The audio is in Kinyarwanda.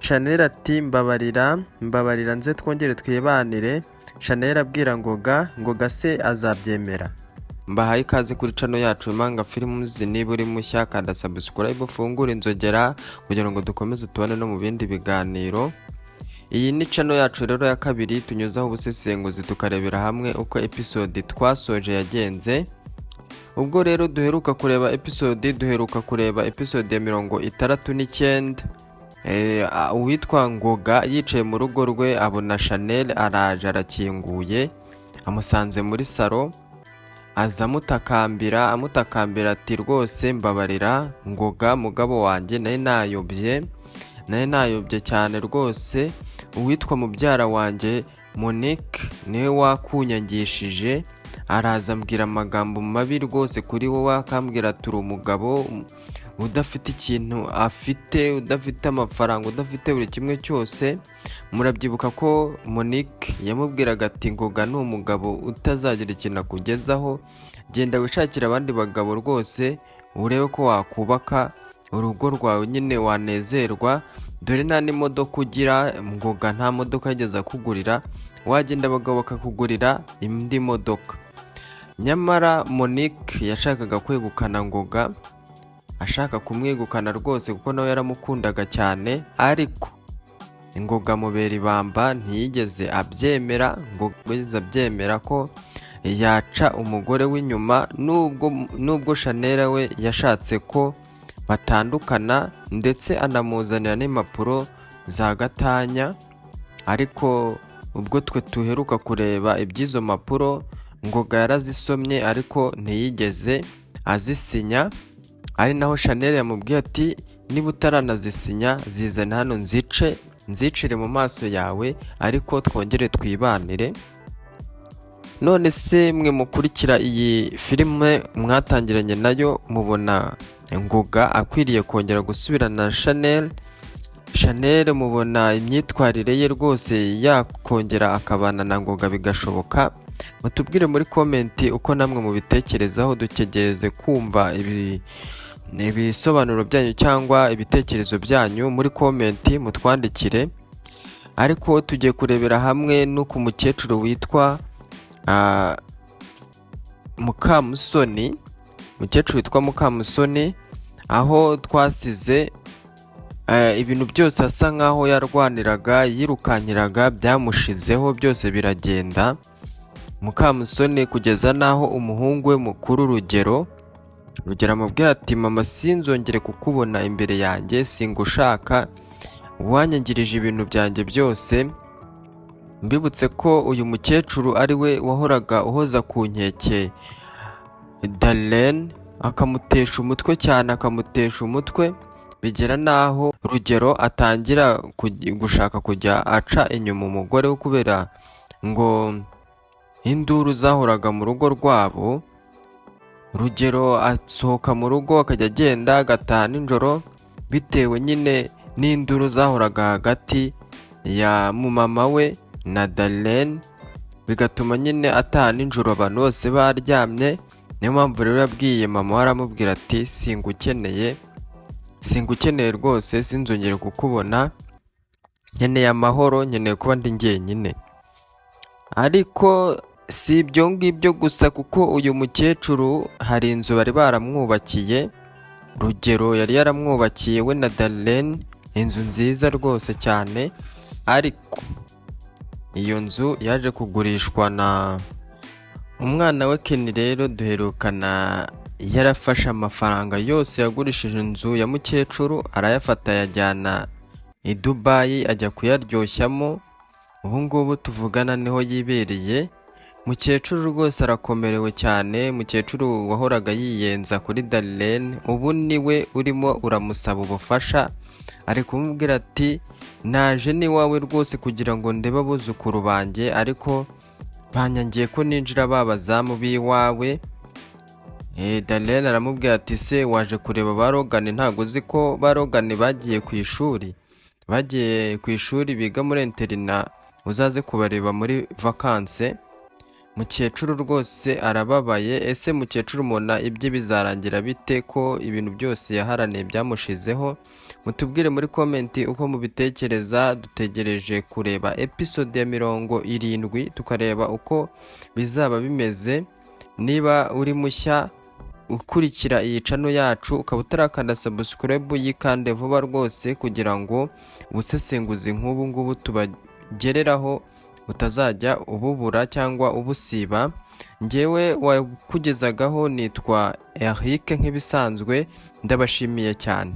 Chanel ati mbabarira nze twongere twibanire. Chanel abwira Ngoga se azabyemera. Mbahaye ikaze kuri channel yacu Impanga Films. Niba uri mushya kanda subscribe ufungure inzogera kugira ngo dukomeze tubane no mu bindi biganiro. Iyi ni channel yacu rero ya kabiri tunyuzaho ubusesenguzi tukarebera hamwe uko episode twasoje yagenze. Ubwo rero duheruka kureba episode ya 69. Uwitwa Ngoga yicaye mu rugo rwe abona Chanel araje arakinguye amusanze muri salo, aza amutakambira ati rwose mbabarira Ngoga mugabo wanjye nayobye cyane rwose. Uwitwa mubyara wanjye Monique niwe wakunyangishije, araza ambwira amagambo mabi rwose kuri wowe, akambwira turi umugabo udafite ikintu afite, udafite amafaranga, udafite buri kimwe cyose. Murabyibuka ko Monique yamubwiraga ati Ngoga ni umugabo utazagira ikintu akugezaho, genda wishakira abandi bagabo rwose urebe ko wakubaka urugo rwawe nyine wanezerwa, dore nta n'imodoka ugira. Ngoga nta modoka yageze akugurira, wagenda abagabo bakakugurira indi modoka. Nyamara Monique yashakaga kwegukana Ngoga, ashaka kumwegukana rwose kuko nawe yaramukundaga cyane, ariko Ngoga mubera ibamba ntiyigeze abyemera. Ngoga yigeze abyemera ko yaca umugore w'inyuma, nubwo Chanel we yashatse ko batandukana ndetse anamuzanira n'impapuro za gatanya, ariko ubwo twe tuheruka kureba iby'izo mpapuro Ngoga yarazisomye ariko ntiyigeze azisinya. Ari naho Chanel yamubwiye ati niba utaranazisinya zizane hano nzicire mu maso yawe, ariko twongere twibanire. None se mwe mukurikira iyi filime mwatangiranye nayo, mubona Ngoga akwiriye kongera gusubirana na Chanel mubona imyitwarire ye rwose yakongera akabana na Ngoga bigashoboka? Mutubwire muri komenti uko namwe mubitekerezaho, dutegereze kumva ibisobanuro byanyu cyangwa ibitekerezo byanyu muri komenti mutwandikire. Ariko tugiye kurebera hamwe n'uko umukecuru witwa Mukamusoni, aho twasize ibintu byose asa nkaho yarwaniraga yirukankiraga byamushizeho, byose biragenda. Mukamusoni kugeza naho umuhungu we mukuru Rugero amubwira ati mama sinzongere kukubona imbere yanjye, singushaka, wanyangirije ibintu byanjye byose. Mbibutse ko uyu mukecuru ari we wahoraga uhoza ku nkeke Darlene, akamutesha umutwe bigera naho Rugero atangira gushaka kujya aca inyuma umugore we kubera ngo induru zahoraga mu rugo rwabo. Rugero asohoka mu rugo akajya agenda agataha nijoro bitewe nyine n'induru zahoraga hagati ya mama we na Darlene, bigatuma nyine ataha nijoro abantu bose baryamye. Niyo mpamvu rero yabwiye mama we, aramubwira ati singukeneye rwose, sinzongere kukubona, nkeneye amahoro, nkeneye kuba ndi njyenyine. Ariko si ibyo ngibyo gusa, kuko uyu mukecuru hari inzu bari baramwubakiye, Rugero yari yaramwubakiye we na Darlene, inzu nziza rwose cyane, ariko iyo nzu yaje kugurishwa na umwana we Ken. Rero duherukana yarafashe amafaranga yose yagurishije inzu ya mukecuru, arayafata yajyana i Dubai ajya kuyaryoshamo. Ubu ngubu tuvugana niho yibereye. Mukecuru rwose arakomerewe cyane. Mukecuru wahoraga yiyenza kuri Darlene ubu niwe urimo uramusaba ubufasha, ari kumubwira ati naje n'iwawe rwose kugira ngo ndebe abuzukuru banjye, ariko banyangiye ko ninjira babazamu b'iwawe. Darlene aramubwira ati se waje kureba ba Logan? Ntago uzi ko ba Logan bagiye ku ishuri biga muri interina, uzaze kubareba muri vacances. Mukecuru rwose arababaye. Ese mukecuru mubona ibye bizarangira bite ko ibintu byose yaharaniye byamushizeho? Mutubwire muri komenti uko mubitekereza. Dutegereje kureba episode ya 70 tukareba uko bizaba bimeze. Niba uri mushya ukurikira iyi channel yacu ukaba utarakanda subscribe, yikande vuba rwose kugira ngo ubusesenguzi nk'ubu ngubu tubagereraho utazajya ububura cyangwa ubusiba. Njyewe wakugezagaho nitwa Eric nk'ibisanzwe. Ndabashimiye cyane.